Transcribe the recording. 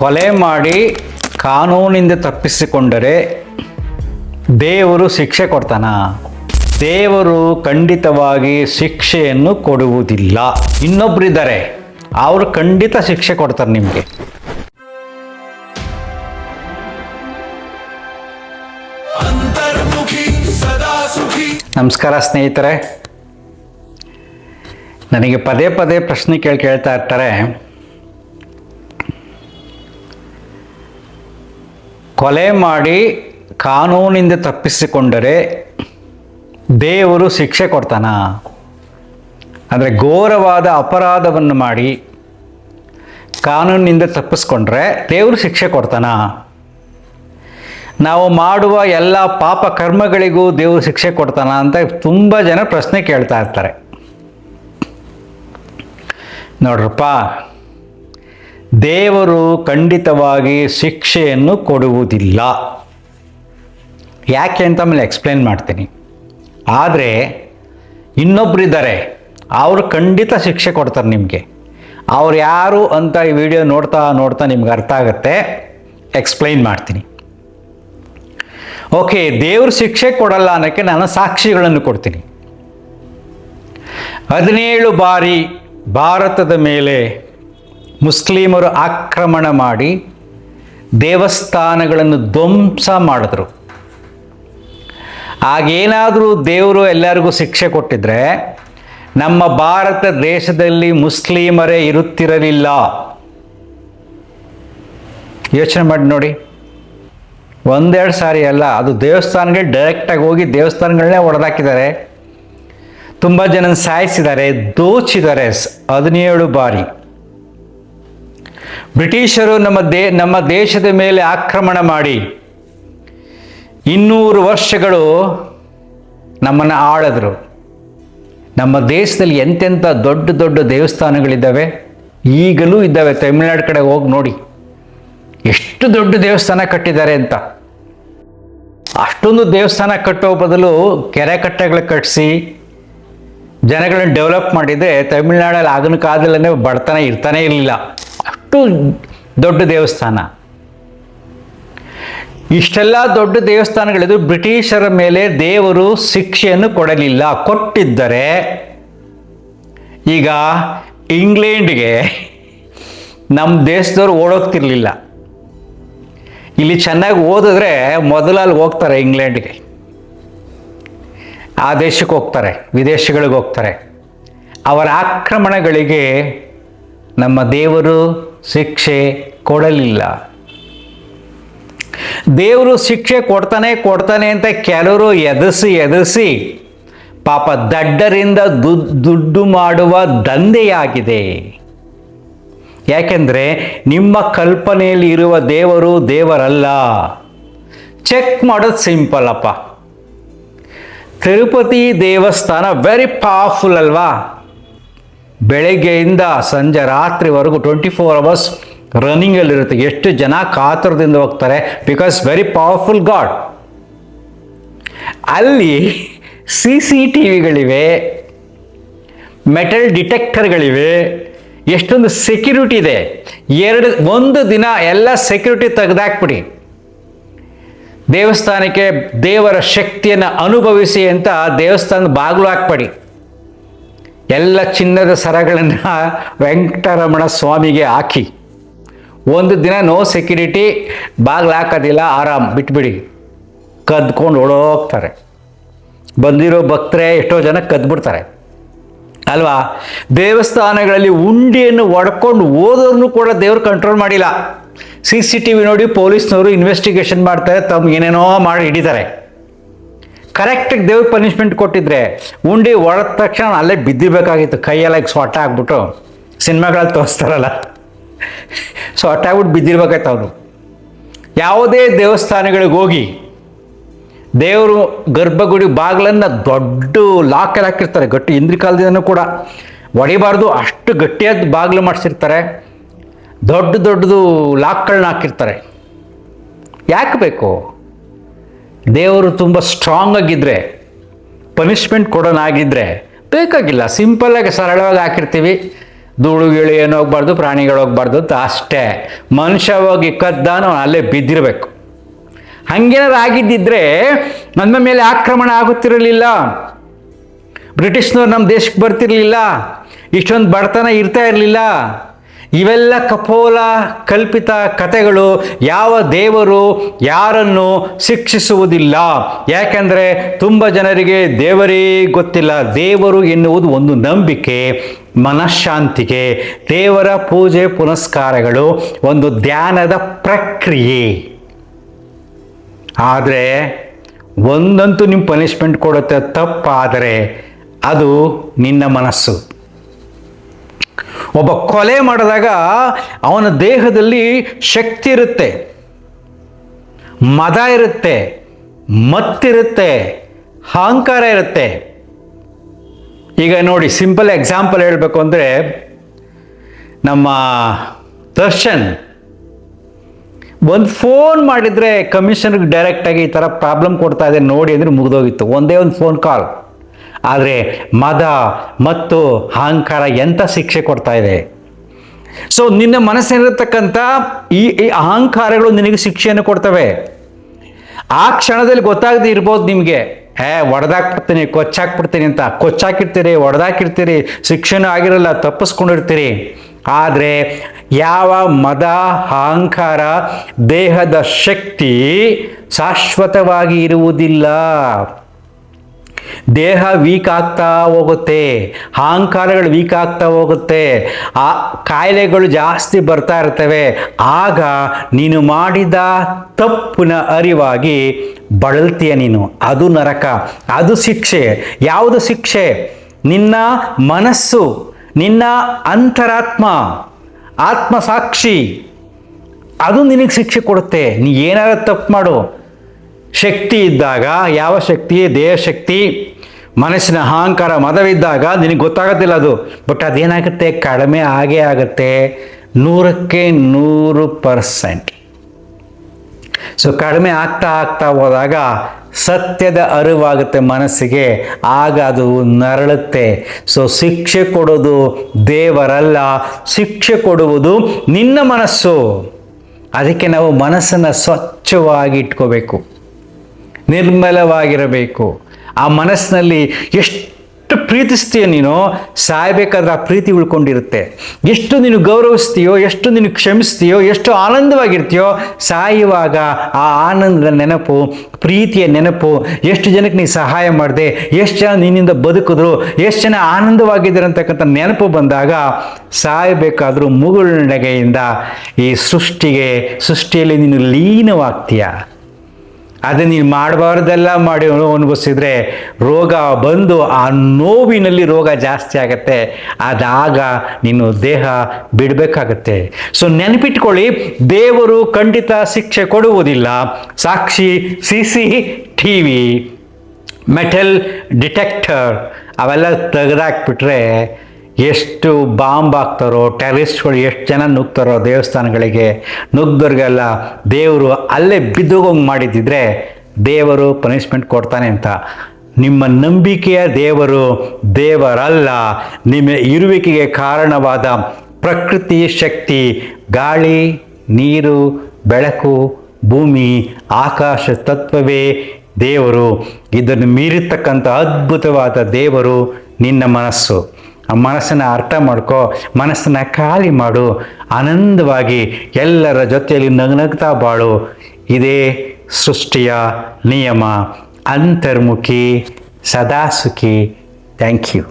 ಕೊಲೆ ಮಾಡಿ ಕಾನೂನಿಂದ ತಪ್ಪಿಸಿಕೊಂಡರೆ ದೇವರು ಶಿಕ್ಷೆ ಕೊಡ್ತಾನ? ದೇವರು ಖಂಡಿತವಾಗಿ ಶಿಕ್ಷೆಯನ್ನು ಕೊಡುವುದಿಲ್ಲ. ಇನ್ನೊಬ್ಬರಿದ್ದಾರೆ, ಅವರು ಖಂಡಿತ ಶಿಕ್ಷೆ ಕೊಡ್ತಾರೆ ನಿಮಗೆ. ನಮಸ್ಕಾರ ಸ್ನೇಹಿತರೆ. ನನಗೆ ಪದೇ ಪದೇ ಪ್ರಶ್ನೆ ಕೇಳ್ತಾ ಇರ್ತಾರೆ, ಕೊಲೆ ಮಾಡಿ ಕಾನೂನಿಂದ ತಪ್ಪಿಸಿಕೊಂಡರೆ ದೇವರು ಶಿಕ್ಷೆ ಕೊಡ್ತಾನ? ಅಂದರೆ ಘೋರವಾದ ಅಪರಾಧವನ್ನು ಮಾಡಿ ಕಾನೂನಿನಿಂದ ತಪ್ಪಿಸ್ಕೊಂಡ್ರೆ ದೇವರು ಶಿಕ್ಷೆ ಕೊಡ್ತಾನ? ನಾವು ಮಾಡುವ ಎಲ್ಲ ಪಾಪ ಕರ್ಮಗಳಿಗೂ ದೇವರು ಶಿಕ್ಷೆ ಕೊಡ್ತಾನ ಅಂತ ತುಂಬ ಜನ ಪ್ರಶ್ನೆ ಕೇಳ್ತಾ ಇರ್ತಾರೆ. ನೋಡ್ರಪ್ಪ, ದೇವರು ಖಂಡಿತವಾಗಿ ಶಿಕ್ಷೆಯನ್ನು ಕೊಡುವುದಿಲ್ಲ. ಯಾಕೆ ಅಂತ ಆಮೇಲೆ ಎಕ್ಸ್ಪ್ಲೇನ್ ಮಾಡ್ತೀನಿ. ಆದರೆ ಇನ್ನೊಬ್ಬರಿದ್ದಾರೆ, ಅವರು ಖಂಡಿತ ಶಿಕ್ಷೆ ಕೊಡ್ತಾರೆ ನಿಮಗೆ. ಅವ್ರು ಯಾರು ಅಂತ ಈ ವಿಡಿಯೋ ನೋಡ್ತಾ ನಿಮ್ಗೆ ಅರ್ಥ ಆಗುತ್ತೆ. ಎಕ್ಸ್ಪ್ಲೈನ್ ಮಾಡ್ತೀನಿ. ಓಕೆ, ದೇವರು ಶಿಕ್ಷೆ ಕೊಡಲ್ಲ ಅನ್ನೋಕ್ಕೆ ನಾನು ಸಾಕ್ಷಿಗಳನ್ನು ಕೊಡ್ತೀನಿ. 17 ಬಾರಿ ಭಾರತದ ಮೇಲೆ ಮುಸ್ಲಿಮರು ಆಕ್ರಮಣ ಮಾಡಿ ದೇವಸ್ಥಾನಗಳನ್ನು ಧ್ವಂಸ ಮಾಡಿದ್ರು. ಆಗೇನಾದರೂ ದೇವರು ಎಲ್ಲರಿಗೂ ಶಿಕ್ಷೆ ಕೊಟ್ಟಿದ್ರೆ ನಮ್ಮ ಭಾರತ ದೇಶದಲ್ಲಿ ಮುಸ್ಲಿಮರೇ ಇರುತ್ತಿರಲಿಲ್ಲ. ಯೋಚನೆ ಮಾಡಿ ನೋಡಿ. ಒಂದೆರಡು ಸಾರಿ ಅಲ್ಲ, ಅದು ದೇವಸ್ಥಾನಗಳಿಗೆ ಡೈರೆಕ್ಟಾಗಿ ಹೋಗಿ ದೇವಸ್ಥಾನಗಳನ್ನೇ ಹೊಡೆದಾಕಿದ್ದಾರೆ. ತುಂಬ ಜನ ಸಾಯಿಸಿದ್ದಾರೆ, ದೋಚಿದ್ದಾರೆ. 17 ಬಾರಿ ಬ್ರಿಟಿಷರು ನಮ್ಮ ದೇಶದ ಮೇಲೆ ಆಕ್ರಮಣ ಮಾಡಿ 200 ವರ್ಷಗಳು ನಮ್ಮನ್ನು ಆಳಿದ್ರು. ನಮ್ಮ ದೇಶದಲ್ಲಿ ಎಂತೆಂಥ ದೊಡ್ಡ ದೊಡ್ಡ ದೇವಸ್ಥಾನಗಳಿದ್ದಾವೆ, ಈಗಲೂ ಇದ್ದಾವೆ. ತಮಿಳುನಾಡು ಕಡೆ ಹೋಗಿ ನೋಡಿ, ಎಷ್ಟು ದೊಡ್ಡ ದೇವಸ್ಥಾನ ಕಟ್ಟಿದ್ದಾರೆ ಅಂತ. ಅಷ್ಟೊಂದು ದೇವಸ್ಥಾನ ಕಟ್ಟೋ ಬದಲು ಕೆರೆ ಕಟ್ಟೆಗಳು ಕಟ್ಟಿಸಿ ಜನಗಳನ್ನು ಡೆವಲಪ್ ಮಾಡಿದರೆ ತಮಿಳುನಾಡಲ್ಲಿ ಆಗಿನ ಕಾಲದಲ್ಲೇ ಬಡತನ ಇರ್ತಾನೆ ಇರಲಿಲ್ಲ. ಅಷ್ಟು ದೊಡ್ಡ ದೇವಸ್ಥಾನ. ಇಷ್ಟೆಲ್ಲ ದೊಡ್ಡ ದೇವಸ್ಥಾನಗಳಿದ್ದು ಬ್ರಿಟಿಷರ ಮೇಲೆ ದೇವರು ಶಿಕ್ಷೆಯನ್ನು ಕೊಡಲಿಲ್ಲ. ಕೊಟ್ಟಿದ್ದರೆ ಈಗ ಇಂಗ್ಲೆಂಡ್ಗೆ ನಮ್ಮ ದೇಶದವ್ರು ಓಡೋಗ್ತಿರ್ಲಿಲ್ಲ. ಇಲ್ಲಿ ಚೆನ್ನಾಗಿ ಓದಿದ್ರೆ ಮೊದಲಲ್ಲಿ ಹೋಗ್ತಾರೆ ಇಂಗ್ಲೆಂಡ್ಗೆ, ಆ ದೇಶಕ್ಕೆ ಹೋಗ್ತಾರೆ, ವಿದೇಶಗಳಿಗೆ ಹೋಗ್ತಾರೆ. ಅವರ ಆಕ್ರಮಣಗಳಿಗೆ ನಮ್ಮ ದೇವರು ಶಿಕ್ಷೆ ಕೊಡಲಿಲ್ಲ. ದೇವರು ಶಿಕ್ಷೆ ಕೊಡ್ತಾನೆ ಅಂತ ಕೆಲವರು ಎದುರಿಸಿ ಪಾಪ ದಡ್ಡರಿಂದ ದುಡ್ಡು ಮಾಡುವ ದಂಧೆಯಾಗಿದೆ. ಯಾಕೆಂದರೆ ನಿಮ್ಮ ಕಲ್ಪನೆಯಲ್ಲಿ ಇರುವ ದೇವರು ದೇವರಲ್ಲ. ಚೆಕ್ ಮಾಡೋದು ಸಿಂಪಲ್ ಅಪ್ಪ. ತಿರುಪತಿ ದೇವಸ್ಥಾನ ವೆರಿ ಪವರ್ಫುಲ್ ಅಲ್ವಾ? ಬೆಳಗ್ಗೆಯಿಂದ ಸಂಜೆ ರಾತ್ರಿವರೆಗೂ 24 ಅವರ್ಸ್ ರನ್ನಿಂಗಲ್ಲಿರುತ್ತೆ. ಎಷ್ಟು ಜನ ಕಾತುರದಿಂದ ಹೋಗ್ತಾರೆ, ಬಿಕಾಸ್ ವೆರಿ ಪವರ್ಫುಲ್ ಗಾಡ್. ಅಲ್ಲಿ CCTVಗಳಿವೆ, ಮೆಟಲ್ ಡಿಟೆಕ್ಟರ್ಗಳಿವೆ, ಎಷ್ಟೊಂದು ಸೆಕ್ಯೂರಿಟಿ ಇದೆ. ಒಂದು ದಿನ ಎಲ್ಲ ಸೆಕ್ಯೂರಿಟಿ ತೆಗೆದಾಕ್ಬಿಡಿ, ದೇವಸ್ಥಾನಕ್ಕೆ ದೇವರ ಶಕ್ತಿಯನ್ನು ಅನುಭವಿಸಿ ಅಂತ ದೇವಸ್ಥಾನದ ಬಾಗಿಲು ಹಾಕ್ಬೇಡಿ. ಎಲ್ಲ ಚಿನ್ನದ ಸರಗಳನ್ನು ವೆಂಕಟರಮಣ ಸ್ವಾಮಿಗೆ ಹಾಕಿ ಒಂದು ದಿನ ನೋ ಸೆಕ್ಯೂರಿಟಿ, ಬಾಗಿಲು ಹಾಕೋದಿಲ್ಲ, ಆರಾಮ್ ಬಿಟ್ಬಿಡಿ. ಕದ್ಕೊಂಡು ಓಡೋಗ್ತಾರೆ. ಬಂದಿರೋ ಭಕ್ತರೇ ಎಷ್ಟೋ ಜನ ಕದ್ಬಿಡ್ತಾರೆ ಅಲ್ವಾ? ದೇವಸ್ಥಾನಗಳಲ್ಲಿ ಉಂಡಿಯನ್ನು ಒಡ್ಕೊಂಡು ಓದೋರ್ನು ಕೂಡ ದೇವರು ಕಂಟ್ರೋಲ್ ಮಾಡಿಲ್ಲ. CCTV ನೋಡಿ ಪೊಲೀಸ್ನವರು ಇನ್ವೆಸ್ಟಿಗೇಷನ್ ಮಾಡ್ತಾರೆ, ತಮ್ಗೆ ಏನೇನೋ ಮಾಡಿ ಹಿಡಿತಾರೆ. ಕರೆಕ್ಟಾಗಿ ದೇವ್ರ ಪನಿಷ್ಮೆಂಟ್ ಕೊಟ್ಟಿದ್ರೆ ಉಂಡಿ ಹೊಡೆದ ತಕ್ಷಣ ಅಲ್ಲೇ ಬಿದ್ದಿರಬೇಕಾಗಿತ್ತು. ಕೈಯೆಲ್ಲ ಸೊಟ್ಟ ಆಗ್ಬಿಟ್ಟು ಸಿನಿಮಾಗಳಲ್ಲಿ ತೋರಿಸ್ತಾರಲ್ಲ, ಸೊಟ್ಟ ಆಗ್ಬಿಟ್ಟು ಬಿದ್ದಿರ್ಬೇಕಾಯ್ತು ಅವರು. ಯಾವುದೇ ದೇವಸ್ಥಾನಗಳಿಗೆ ಹೋಗಿ ದೇವರು ಗರ್ಭಗುಡಿ ಬಾಗಿಲನ್ನು ದೊಡ್ಡ ಲಾಕೆಲ್ಲ ಹಾಕಿರ್ತಾರೆ, ಗಟ್ಟಿ. ಹಿಂದಿನ ಕಾಲದಿಂದನೂ ಕೂಡ ಹೊಡಿಬಾರ್ದು ಅಷ್ಟು ಗಟ್ಟಿಯಾದ ಬಾಗಿಲು ಮಾಡಿಸಿರ್ತಾರೆ, ದೊಡ್ಡದು ಲಾಕ್ಗಳನ್ನ ಹಾಕಿರ್ತಾರೆ. ಯಾಕೆ ಬೇಕು? ದೇವರು ತುಂಬ ಸ್ಟ್ರಾಂಗ್ ಆಗಿದ್ದರೆ, ಪನಿಷ್ಮೆಂಟ್ ಕೊಡೋನಾಗಿದ್ದರೆ ಬೇಕಾಗಿಲ್ಲ. ಸಿಂಪಲ್ಲಾಗಿ ಸರಳವಾಗಿ ಹಾಕಿರ್ತೀವಿ, ಧೂಳು ಗಿಳಿ ಏನು ಹೋಗ್ಬಾರ್ದು, ಪ್ರಾಣಿಗಳು ಹೋಗ್ಬಾರ್ದು ಅಂತ ಅಷ್ಟೇ. ಮನುಷ್ಯ ಹೋಗಿ ಕದ್ದಾನು ಅಲ್ಲೇ ಬಿದ್ದಿರಬೇಕು. ಹಂಗೇನಾದ್ರು ಆಗಿದ್ದಿದ್ರೆ ನಮ್ಮ ಮೇಲೆ ಆಕ್ರಮಣ ಆಗುತ್ತಿರಲಿಲ್ಲ, ಬ್ರಿಟಿಷ್ನವ್ರು ನಮ್ಮ ದೇಶಕ್ಕೆ ಬರ್ತಿರ್ಲಿಲ್ಲ, ಇಷ್ಟೊಂದು ಬಡತನ ಇರ್ತಾ ಇರಲಿಲ್ಲ. ಇವೆಲ್ಲ ಕಪೋಲ ಕಲ್ಪಿತ ಕಥೆಗಳು. ಯಾವ ದೇವರು ಯಾರನ್ನು ಶಿಕ್ಷಿಸುವುದಿಲ್ಲ. ಯಾಕೆಂದರೆ ತುಂಬ ಜನರಿಗೆ ದೇವರೇ ಗೊತ್ತಿಲ್ಲ. ದೇವರು ಎನ್ನುವುದು ಒಂದು ನಂಬಿಕೆ, ಮನಃಶಾಂತಿಗೆ ದೇವರ ಪೂಜೆ ಪುನಸ್ಕಾರಗಳು ಒಂದು ಧ್ಯಾನದ ಪ್ರಕ್ರಿಯೆ. ಆದರೆ ಒಂದಂತೂ ನಿಮ್ಮ ಪನಿಷ್ಮೆಂಟ್ ಕೊಡುತ್ತೆ, ತಪ್ಪಾದರೆ ಅದು ನಿನ್ನ ಮನಸ್ಸು. ಒಬ್ಬ ಕೊಲೆ ಮಾಡಿದಾಗ ಅವನ ದೇಹದಲ್ಲಿ ಶಕ್ತಿ ಇರುತ್ತೆ, ಮದ ಇರುತ್ತೆ, ಮತ್ತಿರುತ್ತೆ, ಅಹಂಕಾರ ಇರುತ್ತೆ. ಈಗ ನೋಡಿ, ಸಿಂಪಲ್ ಎಕ್ಸಾಂಪಲ್ ಹೇಳಬೇಕು ಅಂದರೆ, ನಮ್ಮ ದರ್ಶನ್ ಒಂದು ಫೋನ್ ಮಾಡಿದರೆ ಕಮಿಷನರ್ಗೆ ಡೈರೆಕ್ಟಾಗಿ ಈ ಥರ ಪ್ರಾಬ್ಲಮ್ ಕೊಡ್ತಾ ಇದೆ ನೋಡಿ ಅಂದರೆ ಮುಗಿದೋಗಿತ್ತು, ಒಂದೇ ಒಂದು ಫೋನ್ ಕಾಲ್. ಆದರೆ ಮದ ಮತ್ತು ಅಹಂಕಾರ ಎಂಥ ಶಿಕ್ಷೆ ಕೊಡ್ತಾ ಇದೆ. ಸೊ ನಿನ್ನ ಮನಸ್ಸಿನಲ್ಲಿರ್ತಕ್ಕಂಥ ಈ ಅಹಂಕಾರಗಳು ನಿನಗೆ ಶಿಕ್ಷೆಯನ್ನು ಕೊಡ್ತವೆ. ಆ ಕ್ಷಣದಲ್ಲಿ ಗೊತ್ತಾಗದೆ ಇರ್ಬೋದು ನಿಮಗೆ, ಹೊಡೆದಾಕ್ಬಿಡ್ತೀನಿ, ಕೊಚ್ಚಾಕ್ಬಿಡ್ತೀನಿ ಅಂತ. ಕೊಚ್ಚಾಕಿರ್ತೀರಿ, ಹೊಡೆದಾಕಿರ್ತೀರಿ, ಶಿಕ್ಷೆನೂ ಆಗಿರಲ್ಲ, ತಪ್ಪಿಸ್ಕೊಂಡಿರ್ತೀರಿ. ಆದರೆ ಯಾವ ಮದ ಅಹಂಕಾರ ದೇಹದ ಶಕ್ತಿ ಶಾಶ್ವತವಾಗಿ ಇರುವುದಿಲ್ಲ. ದೇಹ ವೀಕ್ ಆಗ್ತಾ ಹೋಗುತ್ತೆ, ಅಹಂಕಾರಗಳು ವೀಕ್ ಆಗ್ತಾ ಹೋಗುತ್ತೆ, ಆ ಕಾಯಿಲೆಗಳು ಜಾಸ್ತಿ ಬರ್ತಾ ಇರ್ತವೆ. ಆಗ ನೀನು ಮಾಡಿದ ತಪ್ಪಿನ ಅರಿವಾಗಿ ಬಳಲ್ತೀಯ ನೀನು. ಅದು ನರಕ, ಅದು ಶಿಕ್ಷೆ. ಯಾವುದು ಶಿಕ್ಷೆ? ನಿನ್ನ ಮನಸ್ಸು, ನಿನ್ನ ಅಂತರಾತ್ಮ, ಆತ್ಮಸಾಕ್ಷಿ, ಅದು ನಿನಗೆ ಶಿಕ್ಷೆ ಕೊಡುತ್ತೆ. ನೀ ಏನಾದ್ರು ತಪ್ಪು ಮಾಡು. ಶಕ್ತಿ ಇದ್ದಾಗ, ಯಾವ ಶಕ್ತಿ? ದೇಹ ಶಕ್ತಿ, ಮನಸ್ಸಿನ ಅಹಂಕಾರ ಮದವಿದ್ದಾಗ ನಿನಗೆ ಗೊತ್ತಾಗೋದಿಲ್ಲ ಅದು. ಬಟ್ ಅದೇನಾಗುತ್ತೆ, ಕಡಿಮೆ ಆಗೇ ಆಗುತ್ತೆ, 100ಕ್ಕೆ 100%. ಸೊ ಕಡಿಮೆ ಆಗ್ತಾ ಆಗ್ತಾ ಹೋದಾಗ ಸತ್ಯದ ಅರಿವಾಗುತ್ತೆ ಮನಸ್ಸಿಗೆ, ಆಗ ಅದು ನರಳುತ್ತೆ. ಸೊ ಶಿಕ್ಷೆ ಕೊಡೋದು ದೇವರಲ್ಲ, ಶಿಕ್ಷೆ ಕೊಡುವುದು ನಿನ್ನ ಮನಸ್ಸು. ಅದಕ್ಕೆ ನಾವು ಮನಸ್ಸನ್ನು ಸ್ವಚ್ಛವಾಗಿ ಇಟ್ಕೋಬೇಕು, ನಿರ್ಮಲವಾಗಿರಬೇಕು. ಆ ಮನಸ್ಸಿನಲ್ಲಿ ಎಷ್ಟು ಪ್ರೀತಿಸ್ತೀಯೋ ನೀನು, ಸಾಯಬೇಕಾದ್ರೆ ಆ ಪ್ರೀತಿ ಉಳ್ಕೊಂಡಿರುತ್ತೆ. ಎಷ್ಟು ನೀನು ಗೌರವಿಸ್ತೀಯೋ, ಎಷ್ಟು ನೀನು ಕ್ಷಮಿಸ್ತೀಯೋ, ಎಷ್ಟು ಆನಂದವಾಗಿರ್ತೀಯೋ, ಸಾಯುವಾಗ ಆ ಆನಂದದ ನೆನಪು, ಪ್ರೀತಿಯ ನೆನಪು, ಎಷ್ಟು ಜನಕ್ಕೆ ನೀನು ಸಹಾಯ ಮಾಡಿದೆ, ಎಷ್ಟು ಜನ ನಿನ್ನಿಂದ ಬದುಕಿದ್ರು, ಎಷ್ಟು ಜನ ಆನಂದವಾಗಿದ್ದಾರೆ ಅಂತಕ್ಕಂಥ ನೆನಪು ಬಂದಾಗ ಸಾಯಬೇಕಾದ್ರೂ ಮುಗುಳ್ನಗೆಯಿಂದ ಈ ಸೃಷ್ಟಿಯಲ್ಲಿ ನೀನು ಲೀನವಾಗ್ತೀಯ. ಅದೇ ನೀನು ಮಾಡಬಾರ್ದೆಲ್ಲ ಮಾಡಿ ಅನುಭವಿಸಿದ್ರೆ ರೋಗ ಬಂದು ಆ ನೋವಿನಲ್ಲಿ ರೋಗ ಜಾಸ್ತಿ ಆಗುತ್ತೆ. ಅದಾಗ ನೀನು ದೇಹ ಬಿಡಬೇಕಾಗತ್ತೆ. ಸೊ ನೆನಪಿಟ್ಕೊಳ್ಳಿ, ದೇವರು ಖಂಡಿತ ಶಿಕ್ಷೆ ಕೊಡುವುದಿಲ್ಲ. ಸಾಕ್ಷಿ CCTV, ಮೆಟಲ್ ಡಿಟೆಕ್ಟರ್ ಅವೆಲ್ಲ ತೆಗೆದಾಕ್ಬಿಟ್ರೆ ಎಷ್ಟು ಬಾಂಬ್ ಹಾಕ್ತಾರೋ, ಟೆರರಿಸ್ಟ್ಗಳು ಎಷ್ಟು ಜನ ನುಗ್ತಾರೋ ದೇವಸ್ಥಾನಗಳಿಗೆ, ನುಗ್ದವ್ರಿಗೆಲ್ಲ ದೇವರು ಅಲ್ಲೇ ಬಿದ್ದೋಗಂಗೆ ಮಾಡಿದ್ದಿದ್ರೆ ದೇವರು ಪನಿಷ್ಮೆಂಟ್ ಕೊಡ್ತಾನೆ ಅಂತ. ನಿಮ್ಮ ನಂಬಿಕೆಯ ದೇವರು ದೇವರಲ್ಲ. ನಿಮ್ಮ ಇರುವಿಕೆಗೆ ಕಾರಣವಾದ ಪ್ರಕೃತಿ ಶಕ್ತಿ, ಗಾಳಿ, ನೀರು, ಬೆಳಕು, ಭೂಮಿ, ಆಕಾಶ ತತ್ವವೇ ದೇವರು. ಇದನ್ನು ಮೀರಿರ್ತಕ್ಕಂಥ ಅದ್ಭುತವಾದ ದೇವರು ನಿನ್ನ ಮನಸ್ಸು. ಆ ಮನಸ್ಸನ್ನು ಅರ್ಥ ಮಾಡ್ಕೋ, ಮನಸ್ಸನ್ನು ಖಾಲಿ ಮಾಡು, ಆನಂದವಾಗಿ ಎಲ್ಲರ ಜೊತೆಯಲ್ಲಿ ನಗ್ನಗ್ತಾ ಬಾಳು. ಇದೇ ಸೃಷ್ಟಿಯ ನಿಯಮ. ಅಂತರ್ಮುಖಿ, ಸದಾ ಸುಖಿ. Thank you.